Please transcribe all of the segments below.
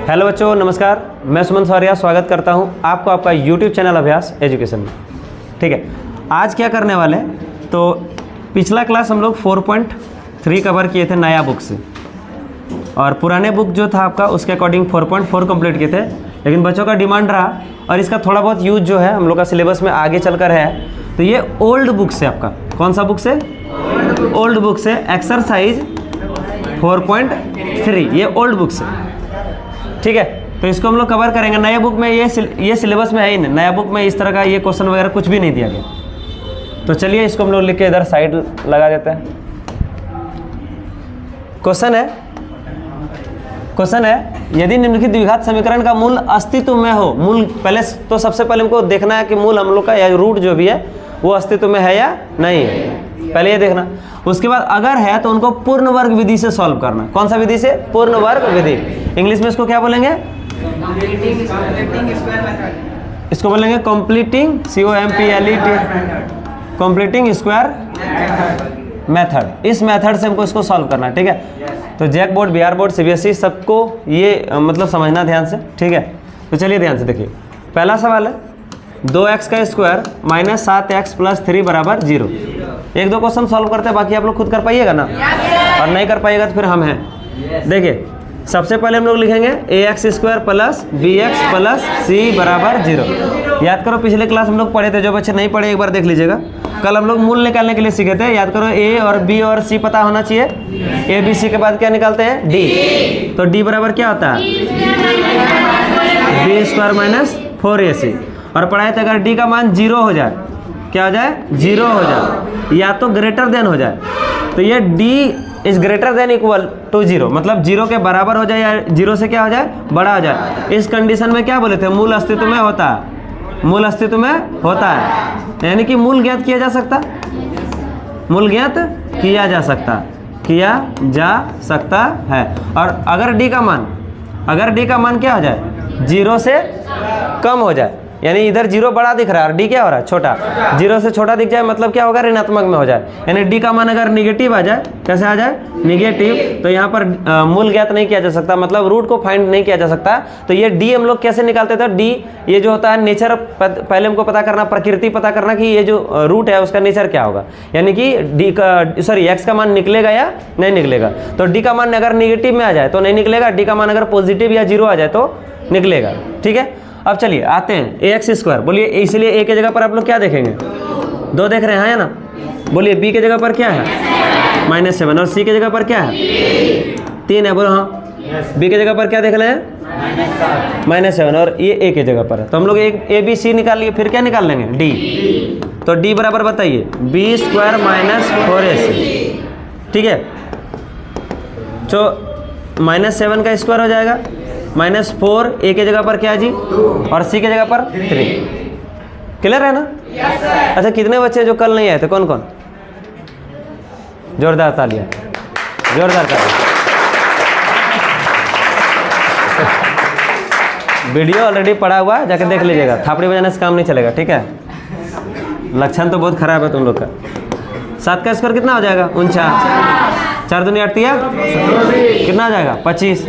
Hello बच्चों, नमस्कार। मैं सुमन सौर्या स्वागत करता हूं आपको आपका यूट्यूब चैनल अभ्यास एजुकेशन में। ठीक है, आज क्या करने वाले हैं, तो पिछला क्लास हम लोग 4.3 कवर किए थे नया बुक से, और पुराने बुक जो था आपका उसके अकॉर्डिंग 4.4 कंप्लीट किए थे। लेकिन बच्चों का डिमांड रहा और इसका थोड़ा बहुत यूज जो है हम लोग का सिलेबस में आगे चलकर है, तो ये ओल्ड बुक से आपका कौन सा बुक से, ओल्ड बुक से एक्सरसाइज 4.3, ये ओल्ड बुक से। ठीक है, तो इसको हम लोग कवर करेंगे। नया बुक में ये सिलेबस में है ही नहीं, नया बुक में इस तरह का ये क्वेश्चन वगैरह कुछ भी नहीं दिया गया। तो चलिए इसको हम लोग लिख के इधर साइड लगा देते हैं। क्वेश्चन है यदि निम्नलिखित द्विघात समीकरण का मूल अस्तित्व में हो, मूल पहले तो सबसे पहले हमको देखना है कि मूल हम लोग का या रूट जो भी है वो अस्तित्व में है या नहीं है, पहले ये देखना। उसके बाद अगर है तो उनको पूर्ण वर्ग विधि से सॉल्व करना। कौन सा विधि से? पूर्ण वर्ग विधि। इंग्लिश में इसको क्या बोलेंगे? इसको बोलेंगे कंप्लीटिंग कंप्लीटिंग स्क्वायर मेथड। इस मेथड से हमको इसको सॉल्व करना है। ठीक है, तो JAC board, Bihar board, CBSE सबको ये मतलब समझना ध्यान से। ठीक है, तो चलिए ध्यान से देखिए। पहला सवाल है 2x का स्क्वायर माइनस 7x प्लस 3 बराबर 0। एक दो क्वेश्चन सॉल्व करते हैं, बाकी आप लोग खुद कर पाइएगा ना, और नहीं कर पाइएगा तो फिर हम हैं। देखिए सबसे पहले हम लोग लिखेंगे ax square plus bx plus c बराबर 0। याद करो पिछले क्लास हम लोग पढ़े थे, जो बच्चे नहीं पढ़े एक बार देख लीजिएगा। कल हम लोग मूल निकालने के लिए सीखे थे। याद करो a और b और c पता होना चाहिए। a b c के बाद क्या निकालते हैं? d। तो d बराबर क्या होता है? b square minus 4ac। और पढ़ाए थे अगर d का मान 0 हो जाए, क्या हो जाए? 0 हो जाए, या तो ग्रेटर देन हो जाए, तो ये d is greater than equal to 0, मतलब 0 के बराबर हो जाए या 0 से क्या हो जाए? बड़ा हो जाए। इस कंडीशन में क्या बोले थे? मूल अस्तित्व में होता है, मूल अस्तित्व में होता है, यानी कि मूल ज्ञात किया जा सकता, मूल ज्ञात किया जा सकता है। और अगर d का मान क्या हो जाए? 0 से कम हो जाए, यानी इधर 0 बड़ा दिख रहा है और d क्या हो रहा है? छोटा। 0 से छोटा दिख जाए मतलब क्या होगा? ऋणात्मक में हो जाए। यानी d का मान अगर निगेटिव आ जाए, कैसे आ जाए? निगेटिव, तो यहाँ पर मूल ज्ञात नहीं किया जा सकता, मतलब रूट को फाइंड नहीं किया जा सकता। तो ये d हम लोग कैसे निकालते थे? d ये जो होता है नेचर, पहले हमको पता करना, प्रकृति पता करना कि ये जो रूट है उसका नेचर क्या होगा, यानी कि x का मान निकलेगा या नहीं निकलेगा। तो d का मान अगर निगेटिव में आ जाए तो नहीं निकलेगा, d का मान अगर पॉजिटिव या 0 आ जाए तो निकलेगा। ठीक है, अब चलिए आते हैं ax स्क्वायर। बोलिए, इसलिए a के जगह पर आप लोग क्या देखेंगे? 2 देख रहे हैं, है ना? बोलिए b के जगह पर क्या है? -7। और c के जगह पर क्या है? 3 है। बोलो हाँ। b के जगह पर क्या देख रहे हैं? -7। और ये a के जगह पर है, तो हम लोग एक a b c निकाल लिए, फिर क्या निकाल लेंगे? d। तो d बराबर बताइए b स्क्वायर माइनस 4ac। ठीक है, तो -7 का स्क्वायर हो जाएगा, -4 a के जगह पर क्या है जी, और c के जगह पर 3। क्लियर है ना? अच्छा, कितने बच्चे जो कल नहीं आए थे? कौन कौन? जोरदार तालियां, जोरदार तालियां। वीडियो ऑलरेडी पड़ा हुआ है, जाके देख लीजिएगा। थापड़ी बजाने से काम नहीं चलेगा। ठीक है, लक्षण तो बहुत खराब है तुम लोग का। 7 का स्क्वायर कितना हो जाएगा? 49। 4 दूनी 8 दिया, कितना आ जाएगा? 25।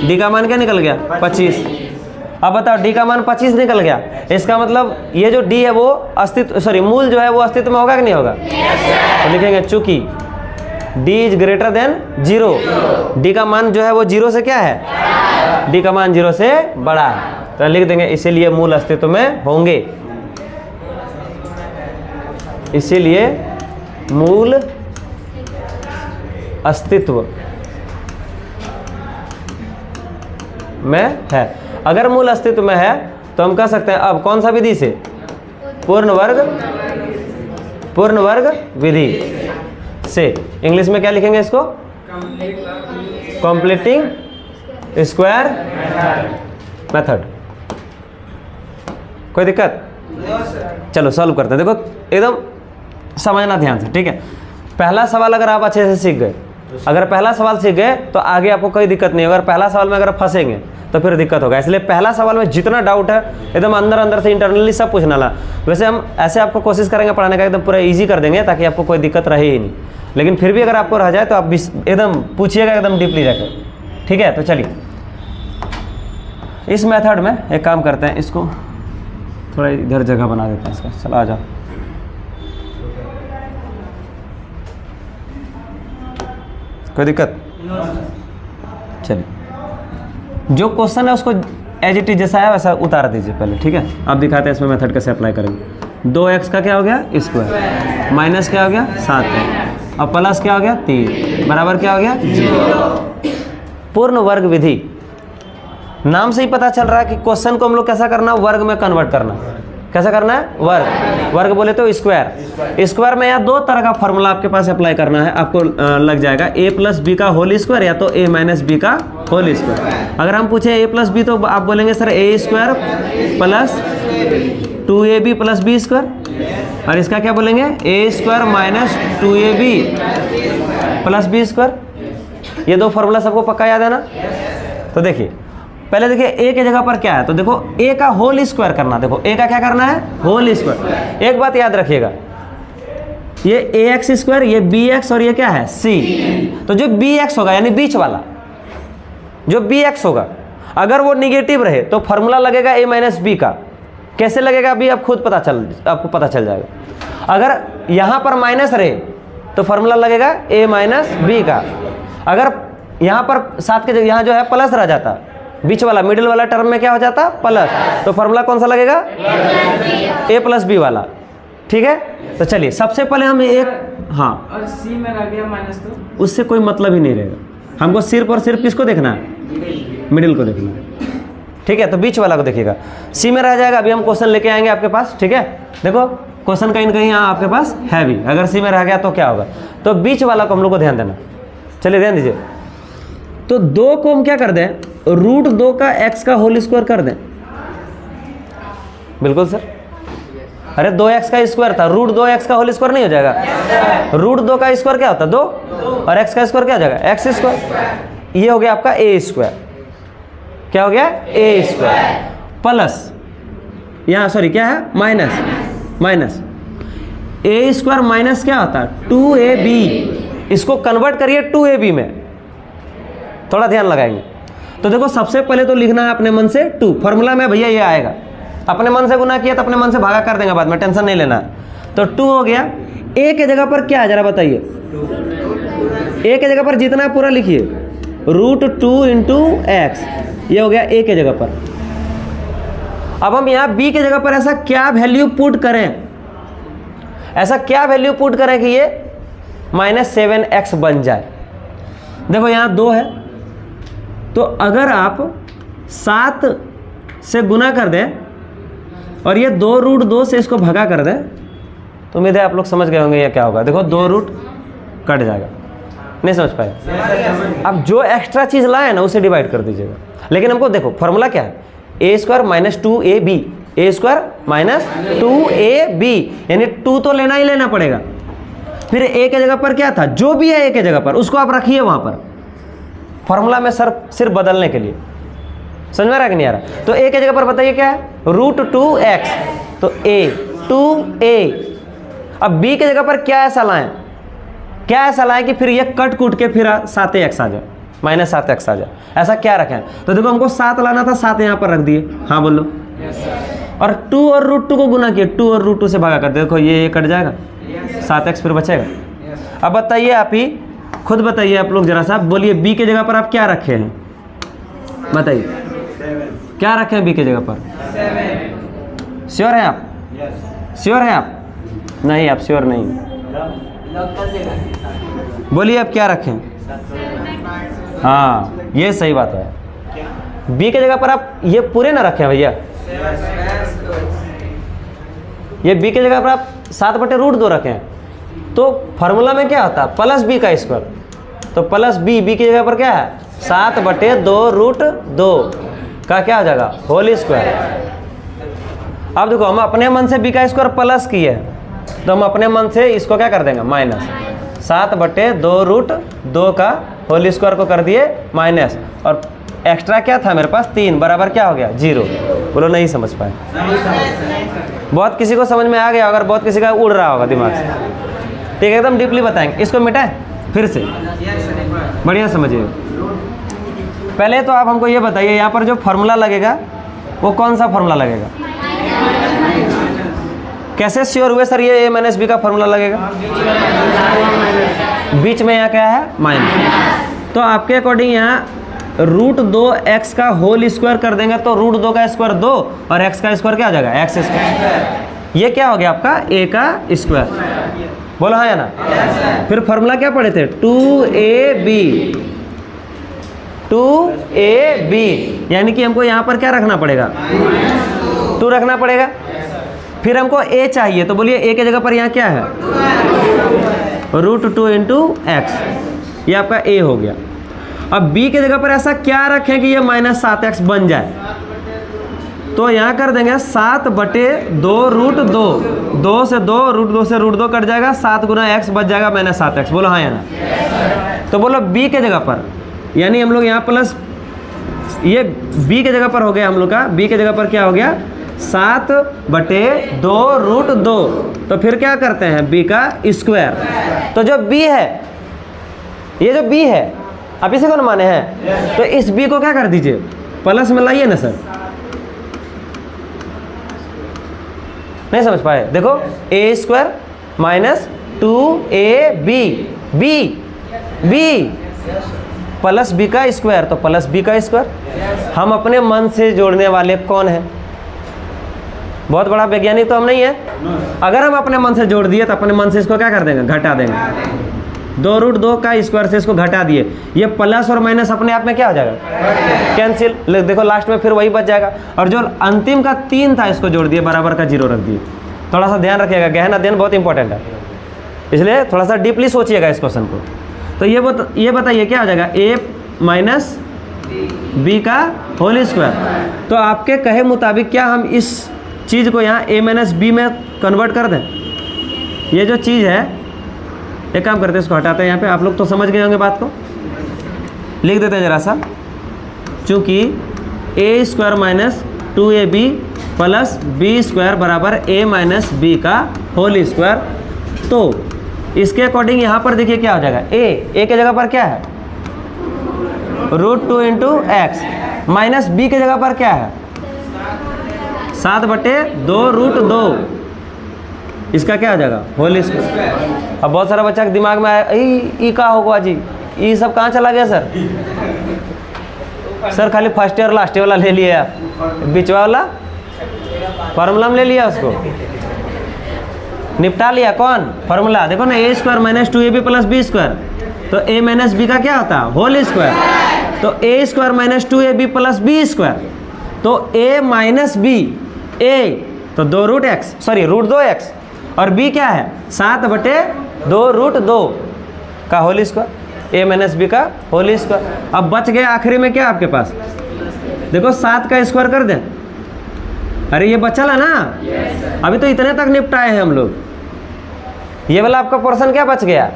डी का मान क्या निकल गया? 25। अब बताओ, डी का मान 25 निकल गया, इसका मतलब ये जो डी है वो अस्तित्व, मूल जो है वो अस्तित्व में होगा कि नहीं होगा? तो लिखेंगे चूंकि D is greater then 0, D का मान जो है वो 0 से क्या है? डी का मान 0 से बड़ा है, तो लिख देंगे इसीलिए मूल अस्तित्व में होंगे, इसीलिए मूल अस्तित्व में है। अगर मूल अस्तित्व में है तो हम कह सकते हैं, अब कौन सा विधि से? पूर्ण वर्ग विधि से। इंग्लिश में क्या लिखेंगे इसको? Completing square method. कोई दिक्कत? चलो सॉल्व करते हैं। देखो एकदम समझना ध्यान से। ठीक है, पहला सवाल अगर आप अच्छे से सीख गए, अगर पहला सवाल सीख गए तो आगे आपको कोई दिक्कत नहीं होगा। अगर पहला सवाल में अगर फंसेंगे तो फिर दिक्कत होगा। इसलिए पहला सवाल में जितना डाउट है एकदम अंदर से इंटरनली सब पूछना ला। वैसे हम ऐसे आपको कोशिश करेंगे पढ़ाने का, एकदम पूरा इजी कर देंगे ताकि आपको कोई दिक्कत रहे ही नहीं। लेकिन फिर भी अगर आपको रह जाए तो आप एकदम पूछिएगा, एकदम डीपली जाकर। ठीक है, तो चलिए इस मेथड में एक काम करते हैं, इसको थोड़ा इधर जगह बना देते हैं इसका। चलो आ जाओ। कोई दिक्कत? चलिए, जो क्वेश्चन है उसको एज इट इज जैसा है वैसा उतार दीजिए पहले, ठीक है। अब दिखाते हैं इसमें मेथड कैसे अप्लाई करेंगे। 2x का क्या हो गया स्क्वायर, माइनस क्या हो गया 7 और प्लस क्या हो गया 3 बराबर क्या हो गया 0। पूर्ण वर्ग विधि, नाम से ही पता चल रहा है कि क्वेश्चन को हम लोग कैसा करना, वर्ग में कन्वर्ट करना। कैसा करना है? वर्ग। वर्ग बोले तो स्क्वायर। स्क्वायर में यहाँ दो तरह का फॉर्मूला आपके पास अप्लाई करना है, आपको लग जाएगा a प्लस बी का होल स्क्वायर या तो a माइनस बी का होल स्क्वायर। अगर हम पूछे a प्लस बी तो आप बोलेंगे sir a square plus 2ab plus B square, और इसका क्या बोलेंगे a square minus 2ab plus B square. ये दो फॉर्मूला सबको पक्का याद है ना? तो देखिए पहले देखिए a के जगह पर क्या है, तो देखो a का होल स्क्वायर करना। देखो a का क्या करना है? Whole square. एक बात याद रखिएगा, ये ax स्क्वायर, ये bx और ये क्या है c। तो जो bx होगा यानी बीच वाला जो bx होगा, अगर वो निगेटिव रहे तो फॉर्मूला लगेगा a माइनस बी का। कैसे लगेगा अभी आप खुद आपको पता चल जाएगा। अगर यहाँ पर माइनस रहे तो फॉर्मूला लगेगा a माइनस बी का। अगर यहाँ पर साथ के यहाँ जो है प्लस रह जाता, बीच वाला मिडिल वाला टर्म में क्या हो जाता प्लस, तो फॉर्मूला कौन सा लगेगा a प्लस बी वाला। ठीक है, तो चलिए सबसे पहले हम एक, हाँ और सी में रह गया माइनस, तो उससे कोई मतलब ही नहीं रहेगा। हमको सिर्फ और सिर्फ किसको देखना है? मिडिल को देखना है। ठीक है, तो बीच वाला को देखिएगा, सी में रह जाएगा। अभी हम क्वेश्चन लेके आएंगे आपके पास, ठीक है। देखो क्वेश्चन कहीं ना कहीं यहाँ आपके पास है भी, अगर सी में रह गया तो क्या होगा, तो बीच वाला को हम लोग को ध्यान देना। चलिए ध्यान दीजिए, तो 2 को हम क्या कर दें, √2 का x का होल स्क्वायर कर दें। बिल्कुल सर, अरे 2x का स्क्वायर था, √2x का होल स्क्वायर नहीं हो जाएगा? √2 का स्क्वायर क्या होता है 2, और x का स्क्वायर क्या हो जाएगा x स्क्वायर। ये हो गया आपका a स्क्वायर। क्या हो गया? a स्क्वायर प्लस यहाँ सॉरी क्या है माइनस a स्क्वायर माइनस क्या होता है 2ab। इसको कन्वर्ट करिए 2ab में, थोड़ा ध्यान लगाएंगे। तो देखो सबसे पहले तो लिखना है अपने मन से 2, फॉर्मूला में भैया ये आएगा। अपने मन से गुना किया तो अपने मन से भागा कर देंगे बाद में, टेंशन नहीं लेना है। तो 2 हो गया। a के जगह पर क्या है जरा बताइए? a के जगह पर जितना है पूरा लिखिए, √2 इंटू x, ये हो गया a के जगह पर। अब हम यहाँ b के जगह पर ऐसा क्या वैल्यू पुट करें, ऐसा क्या वैल्यू पुट करें कि ये -7x बन जाए। देखो यहाँ 2 है, तो अगर आप 7 से गुना कर दें और ये 2√2 से इसको भगा कर दें, तो उम्मीद है आप लोग समझ गए होंगे ये क्या होगा। देखो 2 रूट कट जाएगा, नहीं समझ पाए। अब जो एक्स्ट्रा चीज़ लाए ना उसे डिवाइड कर दीजिएगा। लेकिन हमको देखो फॉर्मूला क्या है, a square minus 2ab, a square minus 2ab, यानी 2 तो लेना ही लेना पड़ेगा। फिर a के जगह पर क्या था, जो भी है a के जगह पर उसको आप रखिए वहाँ पर फॉर्मूला में सर सिर्फ बदलने के लिए। समझ में आ रहा कि नहीं आ रहा? तो a के जगह पर बताइए क्या है, √2x, तो a 2a। अब b के जगह पर क्या ऐसा लाएं, क्या ऐसा लाएं कि फिर ये कट कूट के फिर 7x आ जाए, -7x आ जाए। ऐसा क्या रखें? तो देखो हमको 7 लाना था, 7 यहाँ पर रख दिए। हाँ बोलो। और 2 और √2 को गुना किए, 2 और √2 से भागा कर देखो ये कट जाएगा, 7x फिर बचेगा। अब बताइए, आप ही खुद बताइए, आप लोग जरा सा बोलिए b के जगह पर आप क्या रखे हैं, बताइए क्या रखे हैं b के जगह पर? श्योर हैं आप? श्योर हैं आप? नहीं, आप श्योर नहीं, बोलिए आप क्या रखें? हाँ ये सही बात है। b के जगह पर आप ये पूरे ना रखें भैया, ये b के जगह पर आप 7/√2 रखें, तो फार्मूला में क्या होता है प्लस b का स्क्वायर। तो प्लस b की जगह पर क्या है 7/2√2 का क्या हो जाएगा होल स्क्वायर। अब देखो हम अपने मन से b का स्क्वायर प्लस किए, तो हम अपने मन से इसको क्या कर देंगे माइनस, 7/2√2 का होल स्क्वायर को कर दिए माइनस, और एक्स्ट्रा क्या था मेरे पास 3 बराबर क्या हो गया 0। बोलो नहीं समझ पाए? बहुत किसी को समझ में आ गया, अगर बहुत किसी का उड़ रहा होगा दिमाग से, ठीक है एकदम डीपली बताएंगे। इसको मिटाएं फिर से, बढ़िया समझिए। पहले तो आप हमको ये बताइए, यहाँ पर जो फॉर्मूला लगेगा वो कौन सा फॉर्मूला लगेगा? कैसे श्योर हुए सर ये a माइनस बी का फॉर्मूला लगेगा? बीच में यहाँ क्या है? माइनस। तो आपके अकॉर्डिंग यहाँ √2x का होल स्क्वायर कर देंगे तो √2 का स्क्वायर 2 और x का स्क्वायर क्या हो जाएगा? x square. ये क्या हो गया आपका? a का स्क्वायर। बोलो हाँ या ना? फिर फॉर्मूला क्या पढ़े थे? 2ab, यानी कि हमको यहाँ पर क्या रखना पड़ेगा? 2 रखना पड़ेगा। फिर हमको a चाहिए तो बोलिए a के जगह पर यहाँ क्या है? √2 इंटू एक्स, ये आपका a हो गया। अब b के जगह पर ऐसा क्या रखें कि ये -7x बन जाए? तो यहाँ कर देंगे 7/2 √2, 2 से 2, √2 से √2 कट जाएगा, 7 गुना x बच जाएगा -7x। बोलो हाँ या ना? तो बोलो b के जगह पर, यानी हम लोग यहाँ प्लस, ये b के जगह पर हो गया हम लोग का, b के जगह पर क्या हो गया? 7/2 √2। तो फिर क्या करते हैं? b का स्क्वायर। तो जो b है, ये जो b है आप इसे कौन माने हैं? तो इस b को क्या कर दीजिए? प्लस में लाइए ना सर। नहीं समझ पाए? देखो a² minus 2ab, b plus b का स्क्वायर, तो प्लस b का स्क्वायर। हम अपने मन से जोड़ने वाले कौन है? बहुत बड़ा वैज्ञानिक तो हम नहीं है। अगर हम अपने मन से जोड़ दिए तो अपने मन से इसको क्या कर देंगे? घटा देंगे। 2 √2 का स्क्वायर से इसको घटा दिए, ये प्लस और माइनस अपने आप में क्या हो जाएगा? कैंसिल। देखो लास्ट में फिर वही बच जाएगा। और जो अंतिम का 3 था इसको जोड़ दिए, बराबर का 0 रख दिए। थोड़ा सा ध्यान रखिएगा, गहन अध्ययन बहुत इंपॉर्टेंट है, इसलिए थोड़ा सा डीपली सोचिएगा इस क्वेश्चन को। तो ये बताइए क्या हो जाएगा? a माइनस बी का होल स्क्वायर। तो आपके कहे मुताबिक क्या हम इस चीज़ को यहाँ a माइनस बी में कन्वर्ट कर दें? ये जो चीज़ है, एक काम करते हैं, इसको हटाते हैं यहाँ पे। आप लोग तो समझ गए होंगे बात को, लिख देते हैं ज़रा सा। चूँकि a² minus 2ab plus b² बराबर a माइनस बी का होल स्क्वायर, तो इसके अकॉर्डिंग यहाँ पर देखिए क्या हो जाएगा? a के जगह पर क्या है? √2 इंटू एक्स, माइनस b के जगह पर क्या है? 7/2 √2, इसका क्या हो जाएगा? Whole square. अब बहुत सारा बच्चा के दिमाग में आया, ई का होगा जी, ये सब कहाँ चला गया सर? सर खाली फर्स्ट ईयर लास्ट ईयर वाला ले लिया आप, बीचवा वाला फार्मूला में ले लिया, उसको निपटा लिया। कौन फार्मूला? देखो ना, a² minus 2ab plus b², तो a माइनस बी का क्या होता है? Whole square. तो a² minus 2ab plus b², तो a माइनस बी, a तो 2 √x, सॉरी √2x, और b क्या है? 7/2 √2 का whole square, a minus B का होल स्क्वायर। अब बच गया आखिरी में क्या आपके पास? देखो 7 का स्क्वायर कर दें। अरे ये बचल है ना? अभी तो इतने तक निपटाए हैं हम लोग। ये वाला आपका पोर्शन क्या बच गया?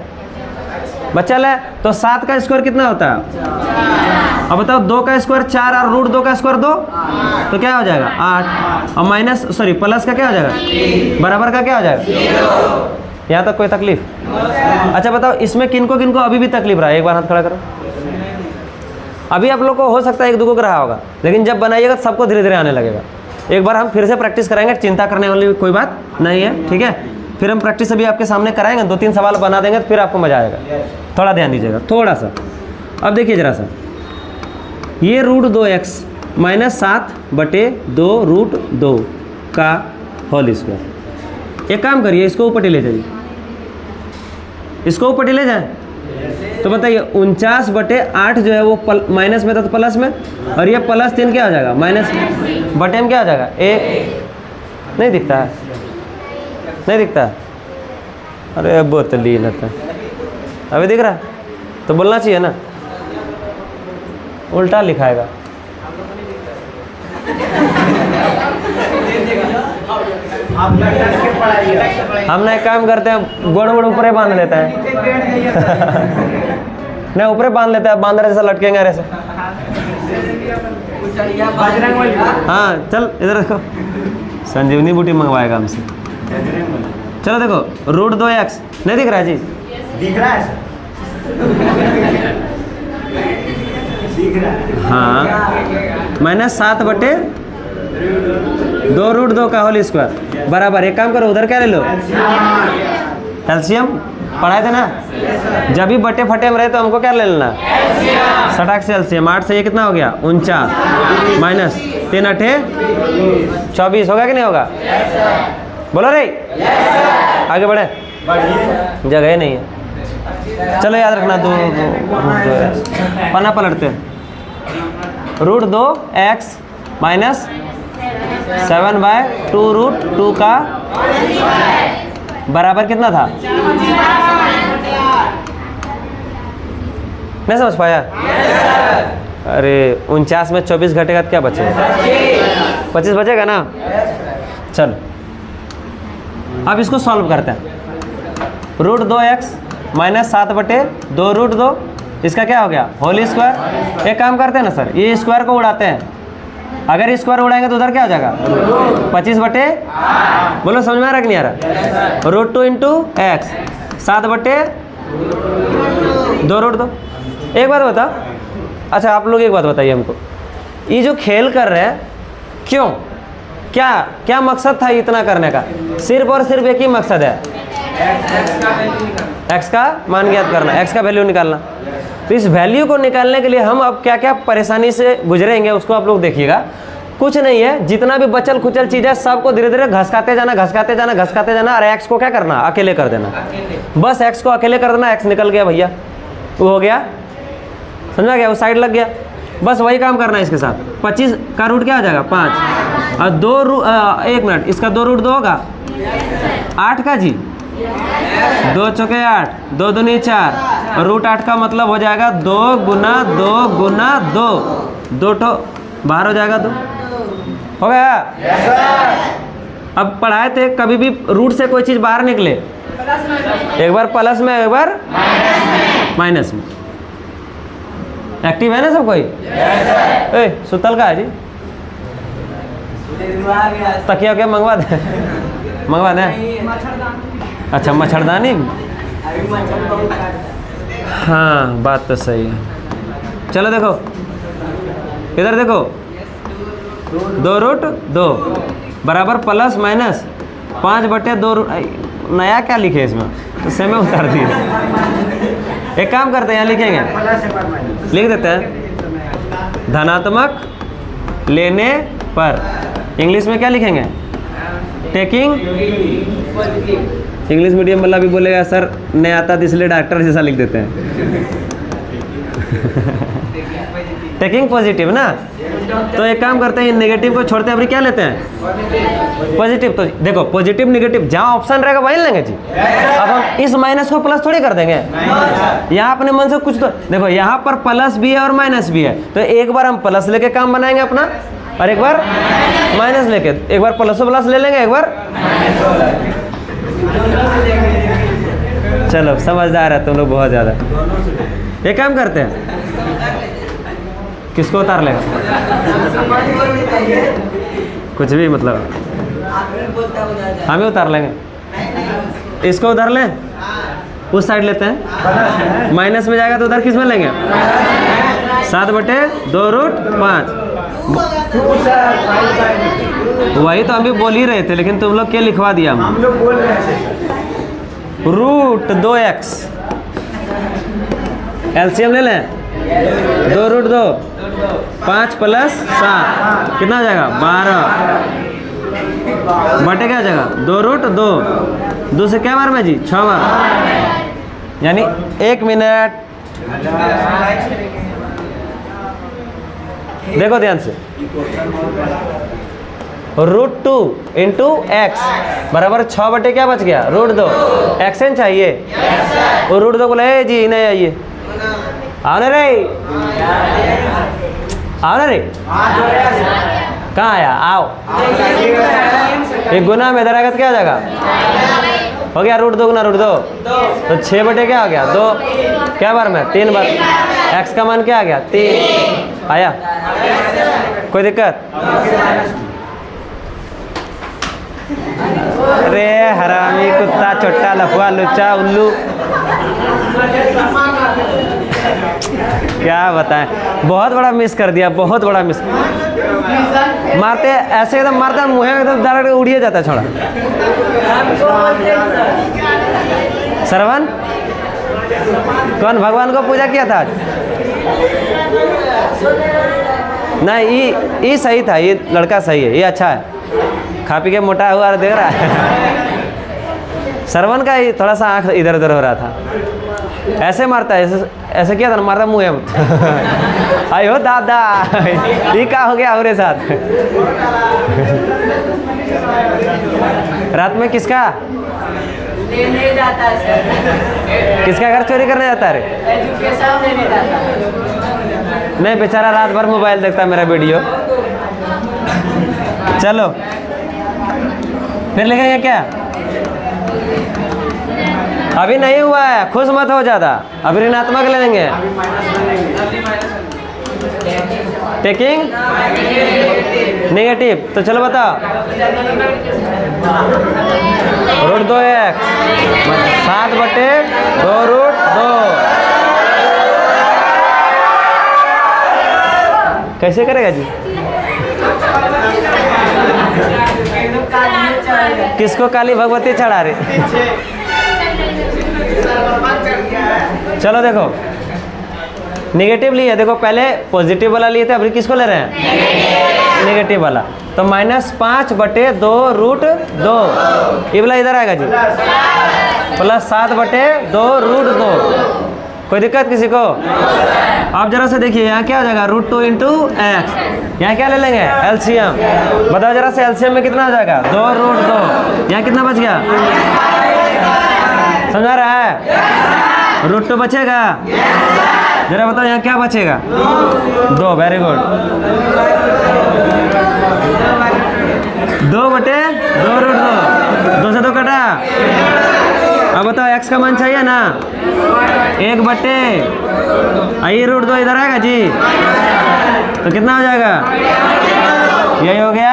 बचल है। तो 7 का स्क्वायर कितना होता है? अब बताओ, 2 का स्क्वायर 4 और √2 का स्क्वायर 2, तो क्या हो जाएगा? 8। और माइनस सॉरी प्लस का क्या हो जाएगा? बराबर का क्या हो जाएगा? यहाँ तक कोई तकलीफ? अच्छा बताओ, इसमें किनको किनको अभी भी तकलीफ रहा है? एक बार हाथ खड़ा करो। अभी आप लोग को हो सकता है 1-2 को रहा होगा, लेकिन जब बनाइएगा तो सबको धीरे धीरे आने लगेगा। एक बार हम फिर से प्रैक्टिस कराएंगे, चिंता करने वाली कोई बात नहीं है, ठीक है? फिर हम प्रैक्टिस अभी आपके सामने कराएंगे, 2-3 सवाल बना देंगे तो फिर आपको मजा आएगा। थोड़ा ध्यान दीजिएगा, थोड़ा सा। अब देखिए जरा सा, ये √2x माइनस 7/2 √2 का होल स्क्वायर। एक काम करिए, इसको ऊपर ले जाइए, इसको ऊपर ले जाए। तो बताइए 49/8 जो है वो माइनस में था तो प्लस में, और ये +3 क्या हो जाएगा? माइनस बटे में क्या हो जाएगा? a नहीं दिखता है, नहीं दिखता। अरे बोतली न था, अभी दिख रहा है तो बोलना चाहिए ना, उल्टा लिखाएगा। हम ना एक काम करते हैं, गोड़ ऊपर बांध लेता है नहीं, ऊपर बांध लेता है, बांध रहे जैसा लटकेंगे ऐसे। हाँ चल इधर देखो, संजीवनी बूटी मंगवाएगा हमसे। चलो देखो, √2x नहीं दिख रहा है जी? दिख रहा है हाँ -7/2 √2 का होल स्क्वायर बराबर, एक काम करो उधर क्या ले लो, एलसीएम पढ़ाए थे ना, जब भी बटे फटे में रहे तो हमको क्या ले लेना, सटाक से एलसीएम। 8 से ये कितना हो गया 49 माइनस 3 8 24 होगा कि नहीं होगा, बोलो रे, आगे बढ़े, जगह ही नहीं है। चलो याद रखना, दो पन्ना पलटते, √2x माइनस 7/2 √2 का बराबर कितना था, नहीं समझ पाया? अरे 49 में 24 घटेगा तो क्या बचेगा, 25 बचेगा ना। चल अब इसको सॉल्व करते हैं, √2x माइनस 7/2 √2, इसका क्या हो गया होल स्क्वायर। एक काम करते हैं ना सर, ये स्क्वायर को उड़ाते हैं, अगर स्क्वायर उड़ाएंगे तो उधर क्या हो जाएगा 25/, बोलो समझ में आ रहा कि नहीं आ रहा, √2 × x 7/2 √2। एक बात बता, अच्छा आप लोग एक बात बताइए हमको, ये जो खेल कर रहे हैं क्यों, क्या क्या मकसद था इतना करने का, सिर्फ और सिर्फ एक ही मकसद है, x का मान ज्ञात करना, x का वैल्यू निकालना। तो इस वैल्यू को निकालने के लिए हम अब क्या क्या परेशानी से गुजरेंगे उसको आप लोग देखिएगा। कुछ नहीं है, जितना भी बचल खुचल चीज़ है सबको धीरे धीरे घसकाते जाना घसकाते जाना घसकाते जाना, और x को क्या करना अकेले कर देना, बस x को अकेले कर देना, x निकल गया भैया, वो हो गया, समझा गया, वो साइड लग गया, बस वही काम करना है इसके साथ। 25 का रूट क्या हो जाएगा 5, और 1 मिनट, इसका 2 √2 होगा 8 का जी, 2 चौके 8, 2 दूनी 4, और √8 का मतलब हो जाएगा 2 गुना 2 गुना 2, 2 ठो बाहर हो जाएगा, 2 हो गया। अब पढ़ाए थे कभी भी रूट से कोई चीज़ बाहर निकले, एक बार प्लस में एक बार माइनस में। एक्टिव है ना सब कोई, सुतल का है जी, तकिया क्या मंगवा दे, मंगवा दे, अच्छा मच्छरदानी, हाँ बात तो सही है। चलो देखो इधर देखो, 2 √2 बराबर प्लस माइनस 5/2, नया क्या लिखे इसमें, तो सेम में उतार दिए। एक काम करते हैं, यहाँ लिखेंगे, लिख देते हैं धनात्मक लेने पर, इंग्लिश में क्या लिखेंगे, टेकिंग, इंग्लिश मीडियम वाला भी बोलेगा सर नहीं आता तो इसलिए डॉक्टर जैसा लिख देते हैं टेकिंग पॉजिटिव ना, तो एक काम करते हैं, नेगेटिव को छोड़ते हैं, अभी क्या लेते हैं पॉजिटिव। तो देखो पॉजिटिव नेगेटिव जहाँ ऑप्शन रहेगा वहीं लेंगे जी। अब हम इस माइनस को प्लस थोड़ी कर देंगे, यहाँ अपने मन से कुछ तो देखो, यहाँ पर प्लस भी है और माइनस भी है, तो एक बार हम प्लस लेके काम बनाएंगे अपना, और एक बार माइनस लेके, एक बार प्लस ले लेंगे, एक बार। चलो समझदार है तुम लोग बहुत ज़्यादा। एक काम करते हैं, किसको उतार लेगा, कुछ भी मतलब हम ही उतार लेंगे, इसको उधर लें, उस साइड लेते हैं, माइनस में जाएगा तो उधर किस में लेंगे 7/2 √5। वही तो हम भी बोल ही रहे थे, लेकिन तुम लोग क्या लिखवा दिया, हम लोग बोल रहे थे √2x, एलसीएम ले लें, 2 √2 5 + 7 कितना हो जाएगा 12 बटे क्या हो जाएगा 2 √2, 2 से क्या बार में जी 6 बार, यानी 1 मिनट। देखो ध्यान से, √2 × x बराबर 6 बटे क्या बच गया √2, एक्शन चाहिए, और √2 को ले जी, नहीं आइए, आओ ना रे, आओ ना रे, कहाँ आया, आओ, एक गुना में इधर आएगा तो क्या हो जाएगा, हो गया √2 गुना √2, तो 6 बटे क्या आ गया 2, क्या बार में 3 बार, x का मान क्या आ गया 3 आया, कोई दिक्कत। अरे हरामी कुत्ता, छोटा लफुआ लुच्चा उल्लू। क्या बताएं, बहुत बड़ा मिस कर दिया, बहुत बड़ा मिस। मारते ऐसे एकदम मारता मुँह में एकदम डायरेक्ट उड़िए जाता है छोड़ा। श्रवण कौन भगवान को पूजा किया था आज? नहीं ये सही था, ये लड़का सही है, ये अच्छा है। खा पी के मोटा हुआ देख रहा है। श्रवण का ही थोड़ा सा आँख इधर उधर हो रहा था। ऐसे मारता है, ऐसे किया था ना, मारता मुँह में। आयो दादा, ये क्या हो गया हमारे साथ? रात में किसका लेने जाता है सर। किसका घर चोरी करने जाता है रे? एजुकेशन लेने जाता है। नहीं, बेचारा रात भर मोबाइल देखता है मेरा वीडियो। चलो फिर लिखेंगे क्या? अभी नहीं हुआ है, खुश मत हो ज़्यादा, अभी ऋणात्मक ले लेंगे। टेकिंग नेगेटिव, तो चलो बताओ। रूट 2x 7/2 रूट 2 कैसे करेगा जी? किसको काली भगवती चढ़ा रहे? चलो देखो, नेगेटिव लिए, देखो पहले पॉजिटिव वाला लिए थे, अभी किसको ले रहे हैं? नेगेटिव वाला। तो -5/2 रूट 2, ये वाला इधर आएगा जी, प्लस 7/2 रूट 2। कोई दिक्कत किसी को? आप जरा से देखिए, यहाँ क्या हो जाएगा? Root 2 into X. यहाँ क्या ले लेंगे? एलसीएम। बताओ जरा से, एलसीएम में कितना हो जाएगा? 2 रूट 2। यहाँ कितना बच गया? समझा रहा है? रूट 2 बचेगा। जरा बताओ यहाँ क्या बचेगा? 2। Very good. 2/2 रूट 2, 2 से 2 कटा। अब बताओ x का मान चाहिए ना? 1/, आइए रूट 2 इधर आएगा जी, तो कितना हो जाएगा? यही हो गया,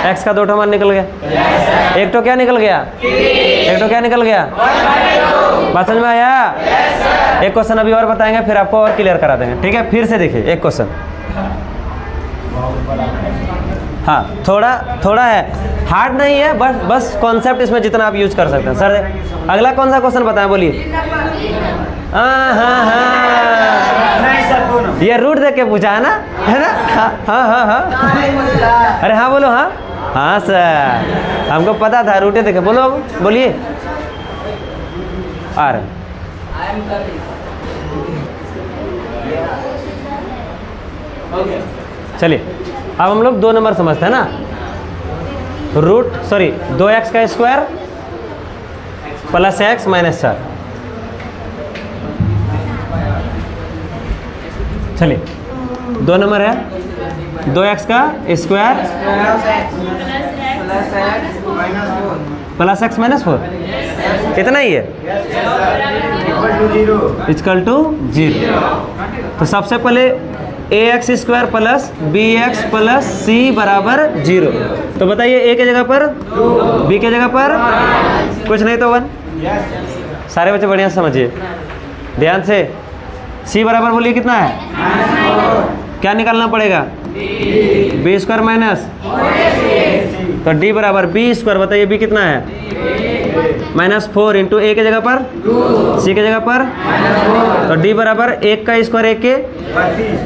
x का 2 मान निकल गया। एक तो क्या निकल गया? एक तो क्या निकल गया? बात समझ में आया? एक क्वेश्चन अभी और बताएंगे, फिर आपको और क्लियर करा देंगे, ठीक है? फिर से देखिए एक क्वेश्चन। हाँ, थोड़ा है, हार्ड नहीं है, बस कॉन्सेप्ट इसमें जितना आप यूज कर सकते हैं। सर अगला कौन सा क्वेश्चन बताएं, बोलिए। हाँ, ये रूट देख के पूछा है ना, है ना? हाँ। अरे हाँ बोलो। हाँ सर, हमको पता था, रूटे देखे। बोलो, बोलिए। आ रहे चलिए, अब हम लोग 2 नंबर समझते हैं ना। 2x का स्क्वायर प्लस x माइनस 4। चलिए, 2 नंबर है, 2x का स्क्वायर प्लस x माइनस 4, कितना ही है? Equal to 0। तो सबसे पहले ax² plus bx plus c बराबर 0। तो बताइए, a के जगह पर, b के जगह पर कुछ नहीं तो 1। सारे बच्चे बढ़िया से समझिए ध्यान से। c बराबर बोलिए कितना है? क्या निकालना पड़ेगा? b² माइनस, तो d बराबर b²। बताइए b कितना है? -4 इंटू a के जगह पर, c के जगह पर, तो d बराबर 1 का स्क्वायर 1 के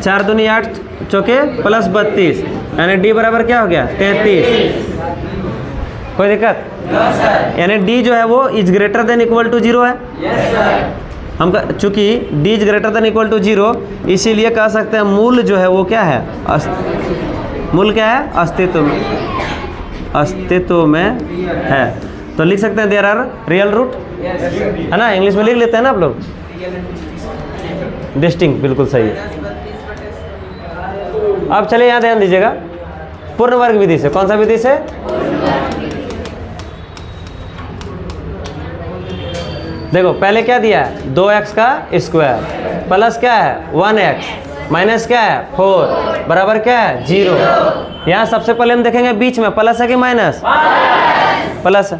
4 दूनी 8 चौके प्लस 32, यानी d बराबर क्या हो गया? 33। कोई दिक्कत? यानी d जो है वो is greater than equal to 0 है। हम चूंकि d is greater than equal to 0, इसीलिए कह सकते हैं मूल जो है वो क्या है? मूल क्या है? अस्तित्व में है। तो लिख सकते हैं देयर आर रियल रूट, है ना? इंग्लिश में लिख लेते हैं ना आप लोग। डिस्टिंक्ट, बिल्कुल सही है। अब चलिए यहाँ ध्यान दीजिएगा, पूर्ण वर्ग विधि से। कौन सा विधि से? देखो पहले क्या दिया है? 2x का स्क्वायर प्लस क्या है? 1x माइनस क्या है? 4 बराबर क्या है? 0। यहाँ सबसे पहले हम देखेंगे बीच में प्लस है कि माइनस? प्लस है।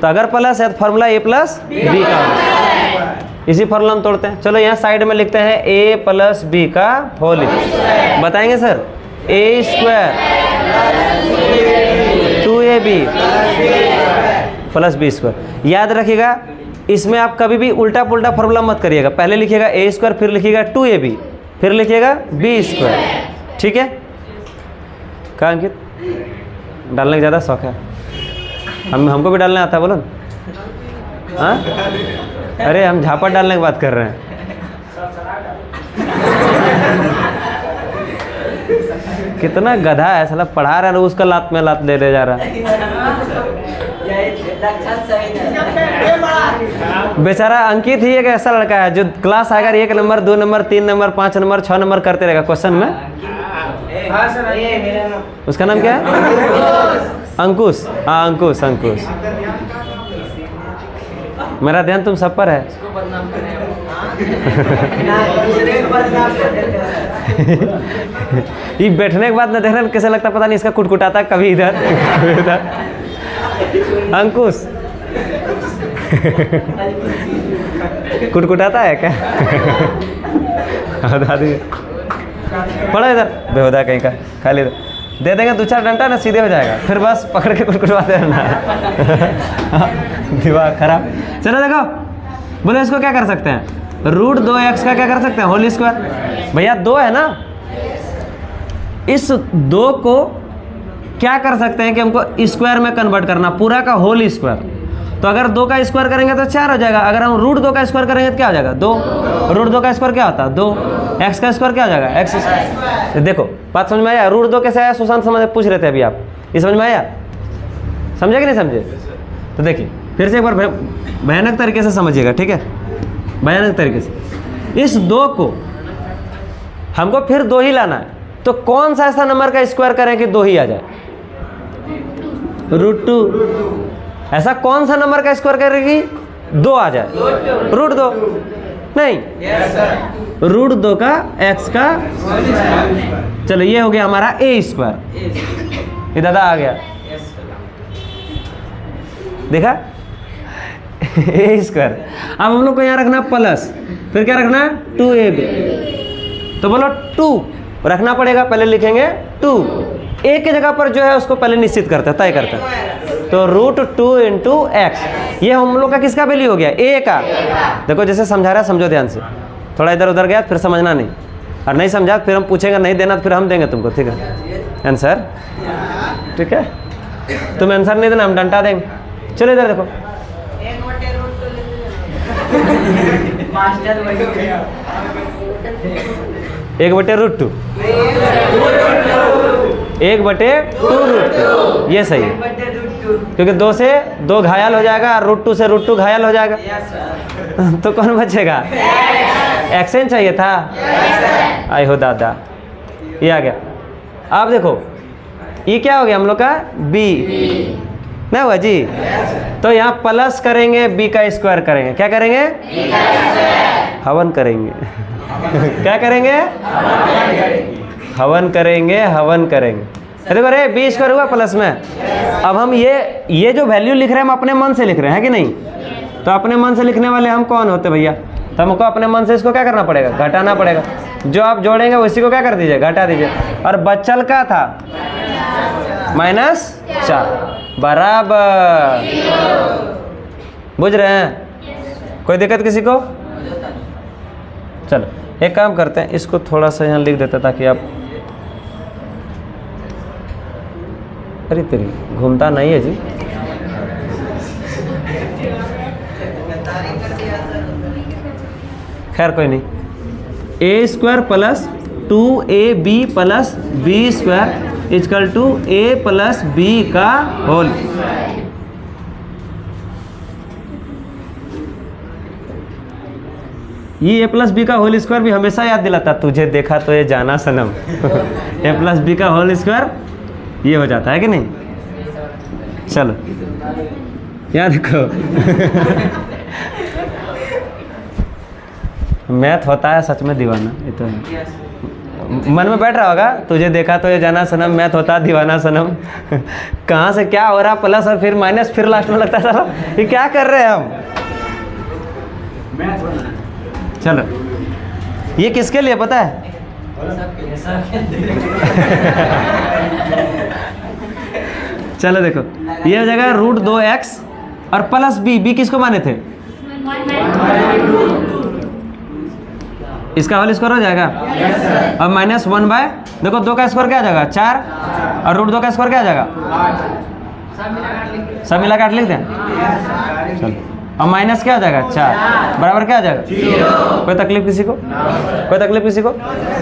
तो अगर प्लस है तो फॉर्मूला a प्लस बी का होगा। इसी फॉर्मूला हम तोड़ते हैं। चलो यहाँ साइड में लिखते हैं a प्लस बी का होल स्क्वायर। बताएंगे sir a square 2ab plus B square. याद रखिएगा इसमें आप कभी भी उल्टा पुल्टा फॉर्मूला मत करिएगा। पहले लिखिएगा a स्क्वायर, फिर लिखिएगा 2ab, फिर लिखिएगा b स्क्वायर। ठीक है? कहाँ अंकित डालने का ज़्यादा शौक है? हमको भी डालने आता है, बोलो ना। हाँ, अरे हम झापड़ डालने की बात कर रहे हैं। कितना गधा है साला, पढ़ा रहा है उसका लात में लात ले जा रहा है। बेचारा अंकित ही एक ऐसा लड़का है जो क्लास आकर 1 number 2 number 3 number 5 number 6 number करते रहेगा क्वेश्चन में। उसका नाम क्या है? अंकुश। हाँ अंकुश, अंकुश। मेरा ध्यान तुम सब पर है। ये बैठने के बाद न देखना कैसे लगता पता नहीं, इसका कुटकुटाता कभी इधर कभी उधर। अंकुश कुटकुटाता है क्या? दादी पढ़ो इधर, बेहुदा कहीं का। खाली दे देंगे 2-4 डंडा ना, सीधे हो जाएगा। फिर बस पकड़ के कुटकुटवाते रहना। दिमाग खराब। चलो देखो, बोले इसको क्या कर सकते हैं? रूट 2x का क्या कर सकते हैं? Whole square. भैया 2 है ना, इस 2 को क्या कर सकते हैं कि हमको स्क्वायर में कन्वर्ट करना, पूरा का होल स्क्वायर। तो अगर 2 का स्क्वायर करेंगे तो 4 हो जाएगा। अगर हम रूट 2 का स्क्वायर करेंगे तो क्या हो जाएगा? 2। रूट 2 का स्क्वायर क्या होता है? 2। एक्स का स्क्वायर क्या हो जाएगा? X square. देखो बात समझ में आया? रूट 2 कैसे आया? सुशांत समझ पूछ रहे थे अभी आप, ये समझ में आया? समझे कि नहीं समझे? तो देखिए फिर से एक बार भयानक तरीके से समझिएगा, ठीक है? भयानक तरीके से इस 2 को हमको फिर 2 ही लाना है। तो कौन सा ऐसा नंबर का स्क्वायर करें कि 2 ही आ जाए? रूट 2। ऐसा कौन सा नंबर का स्क्वायर करेगी 2 आ जाए? रूट 2 नहीं, रूट 2 का x का। चलो ये हो गया हमारा a स्क्वायर। ये दादा आ गया, देखा? a square. अब हम लोग को यहाँ रखना प्लस, फिर क्या रखना? 2ab। तो बोलो 2 रखना पड़ेगा। पहले लिखेंगे 2, a की जगह पर जो है उसको पहले निश्चित करते हैं, तय करते हैं। तो रूट 2 इंटू एक्स, ये हम लोग का किसका वैल्यू हो गया? a का। देखो जैसे समझा रहा है समझो ध्यान से। थोड़ा इधर उधर गया फिर समझना नहीं, और नहीं समझा फिर हम पूछेंगे नहीं देना फिर हम देंगे तुमको, ठीक है? आंसर ठीक है? तुम आंसर नहीं देना हम डंटा देंगे। चलो इधर देखो, एक बटे रूट 2, 1/2 रूट 2, ये सही है। क्योंकि 2 से 2 घायल हो जाएगा, रूट 2 से रूट 2 घायल हो जाएगा। तो कौन बचेगा? एक्सचेंज चाहिए था। आई हो दादा, ये आ गया। अब देखो ये क्या हो गया हम लोग का? b ना हुआ जी? तो यहाँ प्लस करेंगे, b का स्क्वायर करेंगे। क्या करेंगे? हवन करेंगे। क्या करेंगे? हवन करेंगे, हवन करेंगे। देखो रे b स्क्वायर हुआ प्लस में। अब हम ये जो वैल्यू लिख रहे हैं हम अपने मन से लिख रहे हैं कि नहीं? तो अपने मन से लिखने वाले हम कौन होते भैया? तो हमको अपने मन से इसको क्या करना पड़ेगा? घटाना पड़ेगा। जो आप जोड़ेंगे उसी को क्या कर दीजिए? घटा दीजिए। और बचल का था -4 बराबर। बुझ रहे हैं? कोई दिक्कत किसी को? चलो एक काम करते हैं, इसको थोड़ा सा यहाँ लिख देते ताकि आप, अरे तेरी घूमता नहीं है जी। खैर कोई नहीं। a square plus 2ab plus b square is equal to a plus b का होल। ये a प्लस बी का होल स्क्वायर भी हमेशा याद दिलाता, तुझे देखा तो ये जाना सनम। a प्लस बी का होल स्क्वायर ये हो जाता है कि नहीं? चलो याद रखो। मैथ होता है सच में दीवाना, ये तो है। मन में बैठ रहा होगा, तुझे देखा तो ये जाना सनम, मैथ होता है दीवाना सनम। कहाँ से क्या हो रहा, प्लस और फिर माइनस, फिर लास्ट में लगता था ये क्या कर रहे हैं हम। चलो, ये किसके लिए पता है? चलो देखो, ये हो जाएगा √2x और प्लस b किसको माने थे? इसका होल स्क्वायर हो जाएगा और -1 बाय, देखो 2 का स्क्वायर क्या आ जाएगा 4 और √2 का स्क्वायर क्या आ जाएगा, सब मिला काट लिख दें। चलो, और माइनस क्या आ जाएगा 4 बराबर क्या आ जाएगा 0। कोई तकलीफ किसी को? कोई तकलीफ किसी को?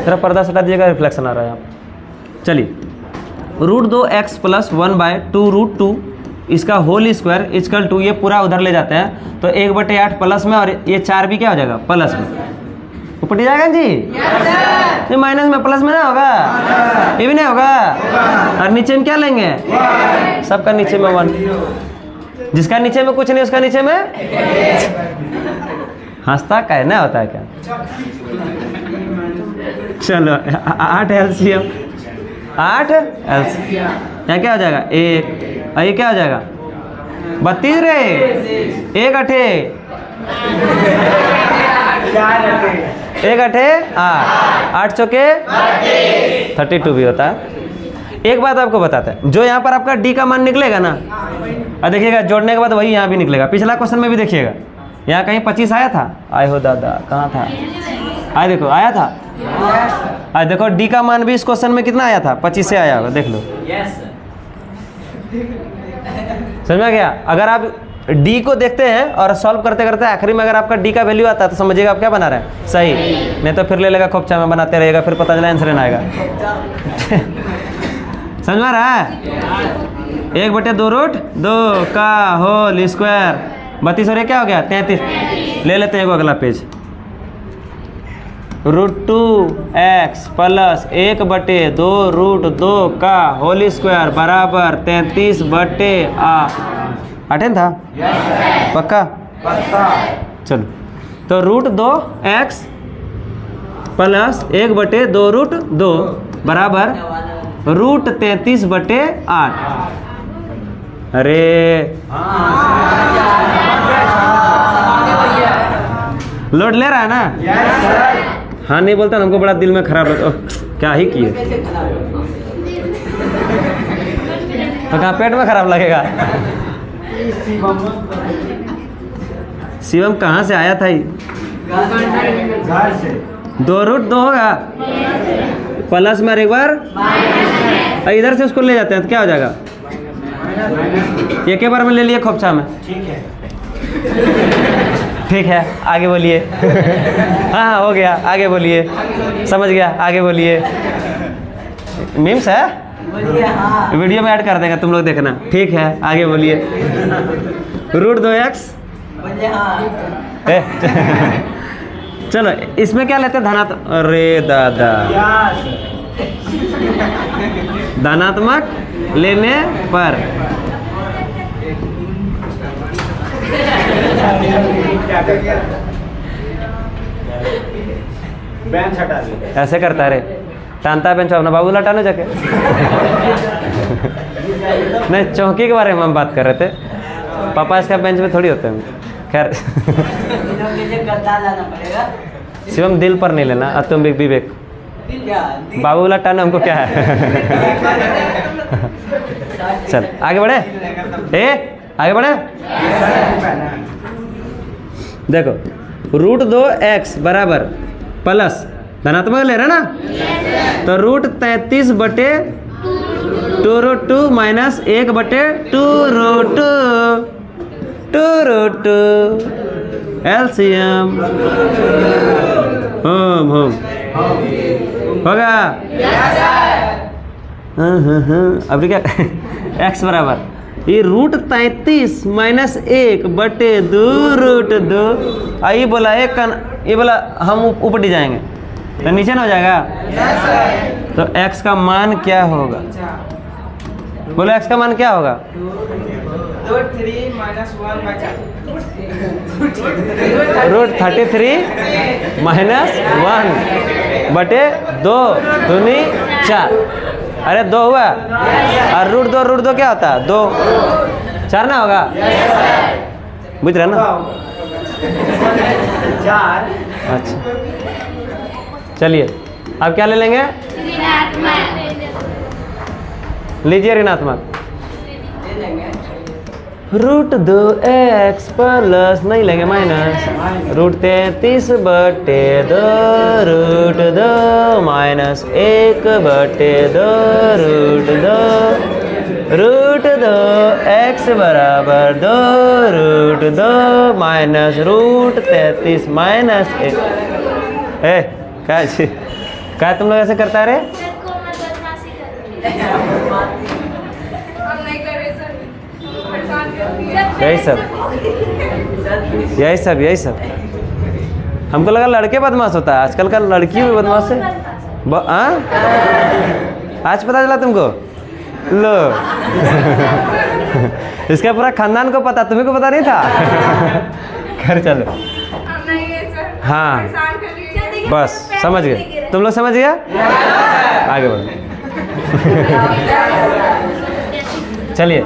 जरा पर्दा हटा दीजिएगा, रिफ्लेक्शन आ रहा है यहाँ। चलिए, √2x + 1 बाय 2√2 इसका होल स्क्वायर इक्वल टू, ये पूरा उधर ले जाते हैं तो 1/8 प्लस में, और ये 4 भी क्या हो जाएगा प्लस में, ऊपर जाएगा जी। ये माइनस में प्लस में ना होगा, ये भी नहीं होगा। और नीचे में क्या लेंगे, सबका नीचे में 1, जिसका नीचे में कुछ नहीं उसका नीचे में हंसता कहना होता है क्या। चलो 8 एलसीएम, 8 एलसीएम, यहाँ क्या हो जाएगा 1, और ये क्या हो जाएगा 32 रे, 1 अठे 1 अठे 8 चौके 32 भी होता है। एक बात आपको बताते हैं, जो यहाँ पर आपका डी का मान निकलेगा ना, और देखिएगा जोड़ने के बाद वही यहाँ भी निकलेगा। पिछला क्वेश्चन में भी देखिएगा, यहाँ कहीं 25 आया था, आए हो दादा कहाँ था, आए देखो आया था, आए देखो डी का मान भी इस क्वेश्चन में कितना आया था 25 से आया होगा, देख लो। समझ में गया? अगर आप डी को देखते हैं और सॉल्व करते करते आखिरी में अगर आपका डी का वैल्यू आता है तो समझिएगा आप क्या बना रहे हैं सही, नहीं तो फिर ले लेगा खोपचा में बनाते रहेगा, फिर पता चला आंसर ना आएगा। समझ में रहा है? 1/2√2 का होल स्क्वायर 32 और ये क्या हो गया 33। ले लेते हैं एक अगला पेज, √2x + 1/2√2 का होल स्क्वायर बराबर 33/8 था। पक्का? चलो, तो √2x + 1/2√2 बराबर √33/8। अरे लोड ले रहा है ना? हाँ नहीं बोलता ना, हमको बड़ा दिल में खराब लगता, क्या ही किए, तो कहाँ पेट में खराब लगेगा। शिवम कहाँ से आया था? ही 2√2 होगा प्लस में एक बार इधर से उसको ले जाते हैं तो क्या हो जाएगा, एक बार में ले लिए खोपचा में। ठीक है आगे बोलिए। हाँ हो गया, आगे बोलिए, समझ गया, आगे बोलिए। मीम्स है, वीडियो में ऐड कर देगा, तुम लोग देखना। ठीक है आगे बोलिए। √2x, चलो इसमें क्या लेते हैं धनात्मक, अरे दादा धनात्मक लेने पर बेंच हटा दे, ऐसे करता है रे, टानता बेंच अपना बाबू लटाने जाके। नहीं चौकी के बारे में हम बात कर रहे थे, पापा इसका बेंच में थोड़ी होते हैं। खैर शिवम दिल पर नहीं लेना, अब तुम विवेक बाबू लटाना हमको क्या है। चल आगे बढ़े, आगे बढ़े। देखो √2x बराबर प्लस धनात्मक ले रहे ना, तो √33/2√2 माइनस 1/2√2 एलसीएम होम होगा। अभी क्या x बराबर ये √33 माइनस 1/2√2, आई बोला एक का, ये बोला हम ऊपर जाएंगे तो नीचे ना हो जाएगा। तो x का मान क्या होगा, बोलो x का मान क्या होगा। √33 -1/2 दूनी 4, अरे 2 हुआ, और √2 क्या होता है 2, 4 ना होगा, बुझ रहे ना। 4 अच्छा चलिए अब क्या ले लेंगे? लीजिए ऋणात्मक। रूट 2x प्लस नहीं लेंगे minus root 33/2 root 2 minus 1/2 root 2 x बराबर 2 रूट 2 माइनस रूट 33 माइनस 1। क्या तुम लोग ऐसे करता रे? यही सब हमको लगा लड़के बदमाश होता है, आजकल का लड़की भी बदमाश है। आज पता चला तुमको? लो इसका पूरा खानदान को पता, तुम्हें को पता नहीं था? घर चलो। हाँ बस समझ गए, तुम लोग समझ गया? आगे बढ़ो। चलिए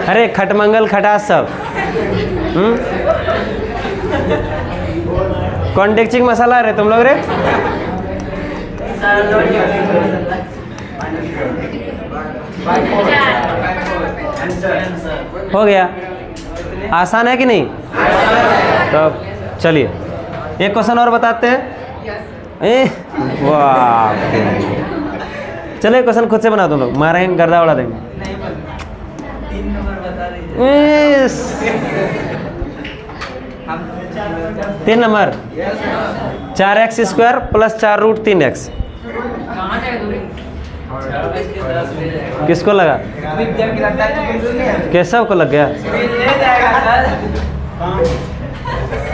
अरे खटमंगल खटास सब कौन डेक्चिंग मसाला रे तुम लोग रे? हो गया? आसान है कि नहीं? तो चलिए एक क्वेश्चन और बताते हैं। वाह चलो एक क्वेश्चन खुद से बना तुम लोग, मारेंगे गर्दा उड़ा देंगे। 3 number 4x² plus 4 root 3x किसको लगा? केशव को लग गया?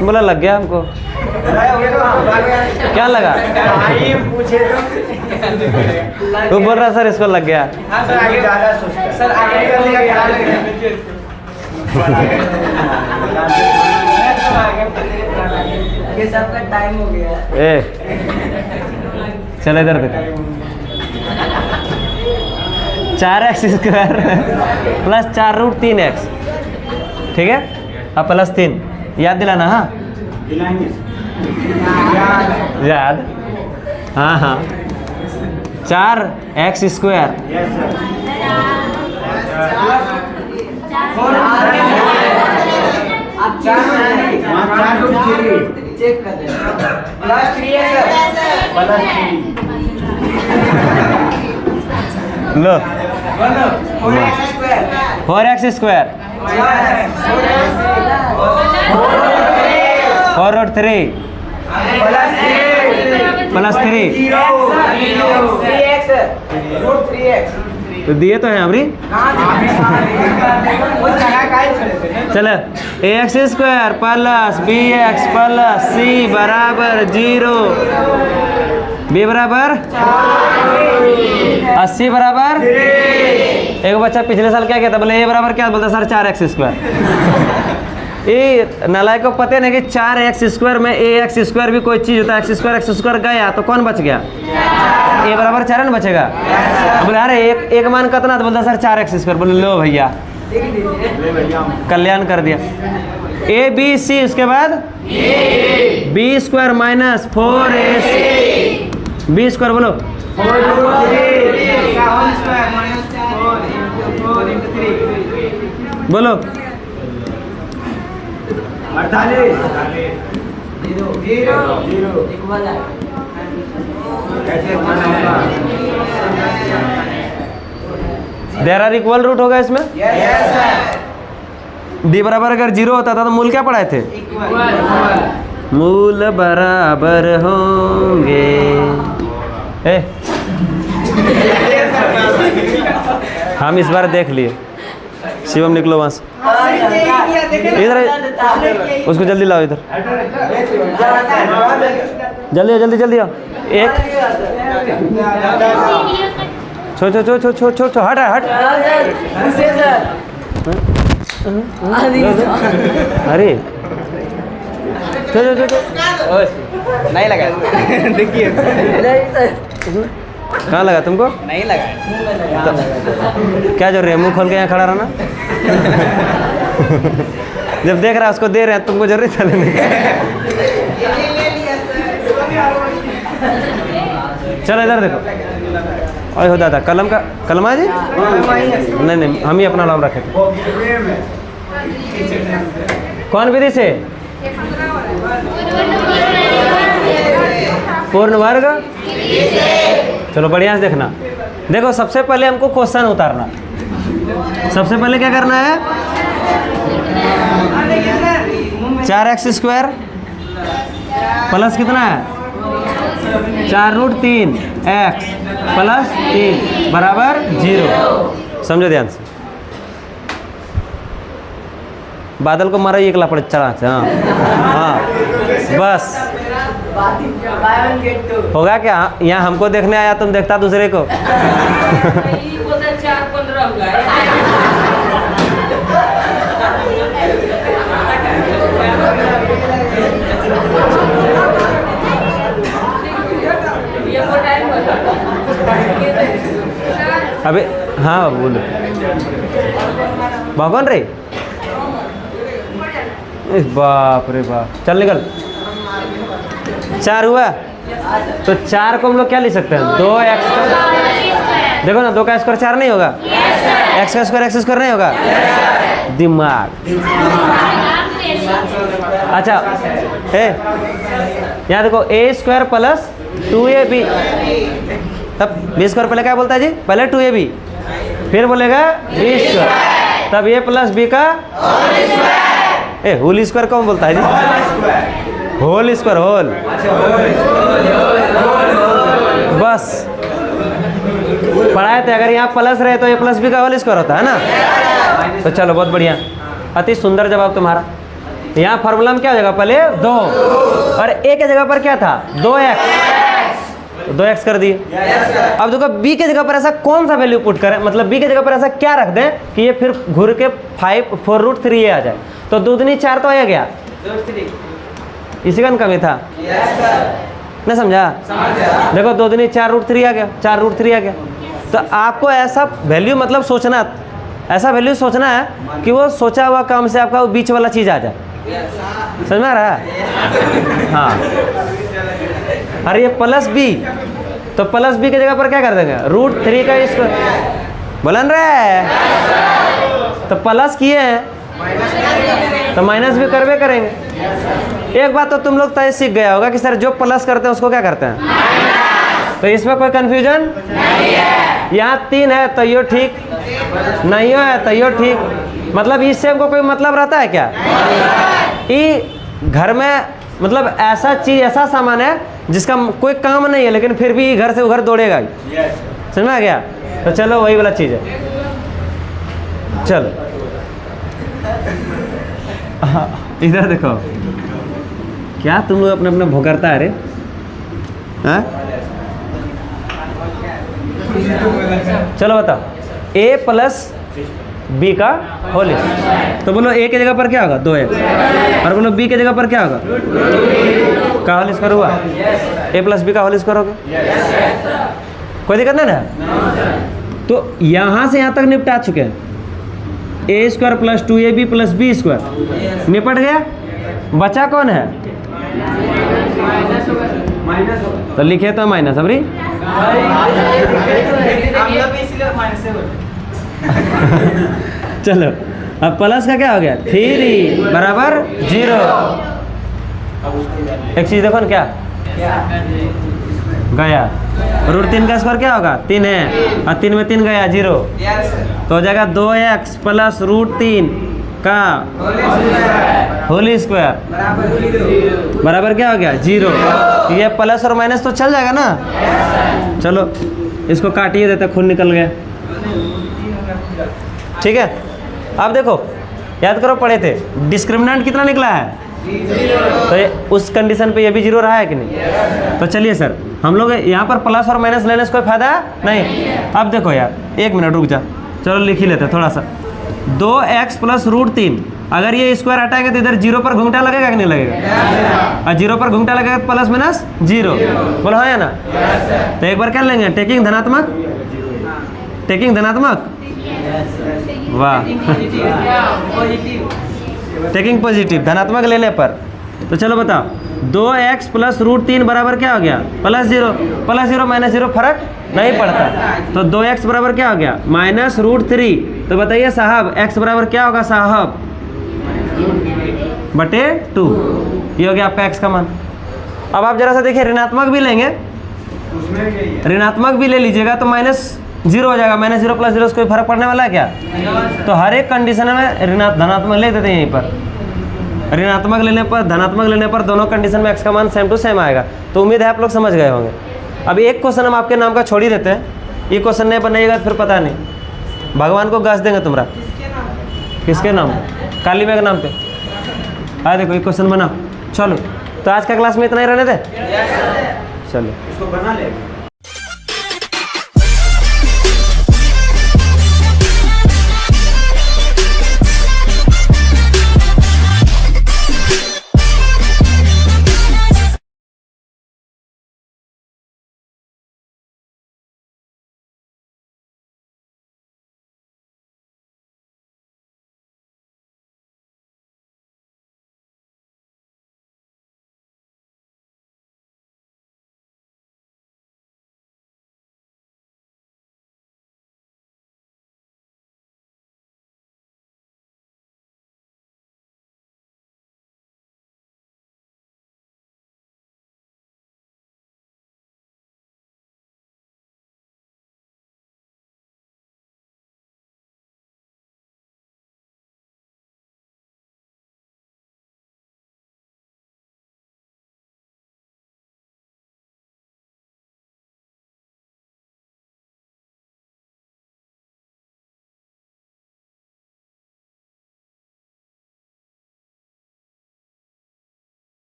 बोला लग गया हमको। क्या लगा? वो बोल रहा सर इसको लग गया। ये सबका टाइम हो गया। चल इधर देखो 4x² प्लस 4 रूट 3x ठीक है। अब प्लस 3 याद दिलाना। हाँ याद। हाँ 4x² चेक कर प्लस 3 लो 4x² 4 रूट 3 प्लस 3 तो दिए तो हैं अमरी। चलो ax² plus bx plus c बराबर 0 b बराबर 80 बराबर। एक बच्चा पिछले साल क्या कहता, बोले a बराबर क्या बोलता सर 4x²। ये नालायक को पता नहीं कि 4x² में ax² भी कोई चीज़ होता है। x² गया तो कौन बच गया? a बराबर 4 न बचेगा। बोले अरे एक मान कितना, तो बोलता सर 4x²। बोले लो भैया कल्याण कर दिया। a b c उसके बाद b² माइनस 4ac b² बोलो बोलो 48। देयर आर इक्वल रूट होगा इसमें। डी बराबर अगर 0 होता था तो मूल क्या पढ़ाए थे? मूल बराबर होंगे। हम इस बार देख लिए। शिवम निकलो वहां से, इधर उसको जल्दी लाओ, इधर जल्दी जल्दी जल्दी आओ। एक छो छो छो छो छो छो छो हट हट। अरे छो छो छो नहीं लगा देखिए कहाँ लगा तुमको? नहीं लगा, मुंह में लगा। हाँ, लगा। क्या जरूरी है मुंह खोल के यहाँ खड़ा रहना? जब देख रहा है उसको दे रहे हैं, तुमको जरूरी था लेने की? चलो इधर देखो। और होता था कलम का, कलमा जी? नहीं नहीं, हम ही अपना नाम रखे थे। कौन विधि से? पूर्ण वर्ग। चलो बढ़िया से देखना। देखो सबसे पहले हमको क्वेश्चन उतारना। सबसे पहले क्या करना है? 4x² प्लस कितना है? 4√3x प्लस 3 बराबर 0। समझो ध्यान से। बादल को मारा एक लापड़ चढ़ा से। हाँ हाँ बस होगा क्या? यहाँ हमको देखने आया, तुम देखता दूसरे को। अबे हाँ बोलो। भगवान रे, बाप रे बाप, चल निकल। 4 हुआ तो 4 को हम लोग क्या लिख सकते हैं? 2x। देखो ना, 2 का स्क्वायर 4 नहीं होगा? x का स्क्वायर x स्क्वायर नहीं होगा? दिमाग। अच्छा यहाँ देखो a² प्लस 2ab, तब b² पहले क्या बोलता है जी? पहले 2ab, फिर बोलेगा b², तब a प्लस b का होल स्क्वायर कौन बोलता है जी? Whole square, whole. बस पढ़ाए थे, अगर यहाँ प्लस रहे तो a प्लस b का होल स्क्वायर होता है ना। तो चलो बहुत बढ़िया, अति सुंदर जवाब तुम्हारा। यहाँ फॉर्मूला में क्या हो जाएगा? पहले 2 और a के जगह पर क्या था? 2x, 2x कर दिए। अब देखो b के जगह पर ऐसा कौन सा वैल्यू पुट करें, मतलब b के जगह पर ऐसा क्या रख दें कि ये फिर घूर के 4√3 आ जाए। तो 2 दूनी 4 तो आ गया, इसी का कमी था। नहीं समझा? देखो 2 दूनी 4√3 आ गया, 4√3 आ गया। तो आपको ऐसा वैल्यू मतलब सोचना, ऐसा वैल्यू सोचना है कि वो सोचा हुआ काम से आपका वो बीच वाला चीज़ आ जाए। समझ में आ रहा है? हाँ। अरे ये प्लस b, तो प्लस b की जगह पर क्या कर देंगे? √3 का स्क्वायर। बोलन रहे तो प्लस किए हैं तो माइनस भी करवे करेंगे। एक बात तो तुम लोग तय सीख गया होगा कि सर जो प्लस करते हैं उसको क्या करते हैं? तो इसमें कोई कंफ्यूजन नहीं है। यहाँ 3 है तो यो ठीक, नहीं है तो यो ठीक, मतलब इससे हमको कोई मतलब रहता है क्या? ये घर में मतलब ऐसा चीज, ऐसा सामान है जिसका कोई काम नहीं है लेकिन फिर भी घर से उधर दौड़ेगा। समझ में आ गया? तो चलो वही वाला चीज है। चलो इधर देखो, क्या तुम लोग अपने अपने भोगरता है रे? हाँ? चलो बताओ, a प्लस b का होल स्क्वायर। तो बोलो a की जगह पर क्या होगा? 2x, और बोलो b की जगह पर क्या होगा? का होल स्क्वायर हुआ? a प्लस b का होल स्क्वायर हो गया। कोई दिक्कत नहीं ना? तो यहाँ से यहाँ तक निपटा चुके हैं। a² plus 2ab plus b² निपट गया। बचा कौन है? तो लिखे तो माइनस। अबरी चलो अब प्लस का क्या हो गया? 3 बराबर 0। एक चीज देखो ना, क्या गया? √3 का स्क्वायर क्या होगा? 3 है, और 3 में 3 गया 0, तो हो जाएगा 2x प्लस √3 का होल स्क्वायर बराबर क्या हो गया? 0। ये प्लस और माइनस तो चल जाएगा ना। चलो इसको काटिए देते, खून निकल गया। ठीक है, अब देखो याद करो, पढ़े थे डिस्क्रिमिनेंट कितना निकला है? तो ये उस कंडीशन पे ये भी 0 रहा है कि नहीं? तो चलिए सर, हम लोग यहाँ पर प्लस और माइनस लेने से कोई फायदा नहीं। अब देखो यार, 1 मिनट रुक जा, चलो लिख ही लेते थोड़ा सा। 2x प्लस रूट 3, अगर ये स्क्वायर हटाएंगे तो इधर जीरो पर घूंघटा लगेगा कि नहीं लगेगा? और जीरो पर घूंघटा लगेगा तो प्लस माइनस जीरो, बोलो हाँ या ना? तो एक बार कर लेंगे टेकिंग धनात्मक, टेकिंग धनात्मक, वाह, टेकिंग पॉजिटिव धनात्मक लेने पर। तो चलो बताओ 2x प्लस रूट 3 बराबर क्या हो गया? Plus zero, plus zero minus zero फर्क नहीं पड़ता, तो 2x बराबर क्या हो गया? Minus root 3। तो बताइए साहब x बराबर क्या होगा साहब? बटे 2। ये हो गया आपका x का मान। अब आप जरा सा देखिए ऋणात्मक भी लेंगे, ऋणात्मक भी ले लीजिएगा तो माइनस जीरो हो जाएगा। माइनस जीरो प्लस जीरो से कोई फर्क पड़ने वाला है क्या? तो हर एक कंडीशन में धनात्मक ले देते हैं यहीं पर। ऋणात्मक लेने पर, धनात्मक लेने पर दोनों कंडीशन में x का मान सेम टू सेम आएगा। तो उम्मीद है आप लोग समझ गए होंगे। अब एक क्वेश्चन हम आपके नाम का छोड़ ही देते हैं, ये क्वेश्चन नहीं बनाइएगा फिर पता नहीं भगवान को गाज देंगे तुम्हारा। किसके नाम? काली मैया के नाम पे। हाँ देखो एक क्वेश्चन बनाओ। चलो तो आज का क्लास में इतना ही रहने दे। चलो इसको बना ले।